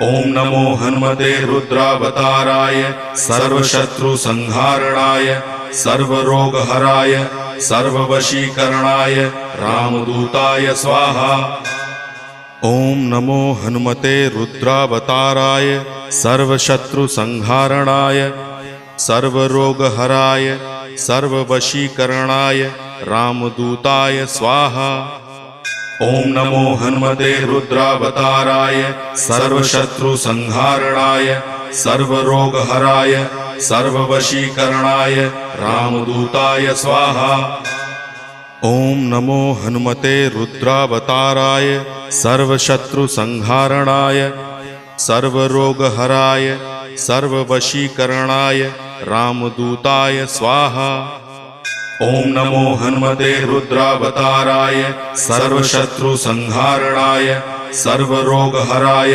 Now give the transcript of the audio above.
ओम नमो हनुमते रुद्रावताराय सर्वशत्रुसंहारणाय सर्वरोगहराय सर्ववशीकरणाय रामदूताय स्वाहा। ओम नमो हनुमते रुद्रावताराय सर्वशत्रुसंहारणाय सर्वरोगहराय सर्ववशीकरणाय रामदूताय स्वाहा। ओम नमो हनुमते रुद्रावताराय सर्वशत्रुसंहारणाय सर्वरोगहराय सर्ववशीकरणाय रामदूताय स्वाहा। ओम नमो हनुमते रुद्रावताराय सर्वशत्रुसंहारणाय सर्वरोगहराय सर्ववशीकरणाय रामदूताय स्वाहा। ओम नमो हनुमते रुद्रावताराय सर्वशत्रुसंहारणाय सर्वरोगहराय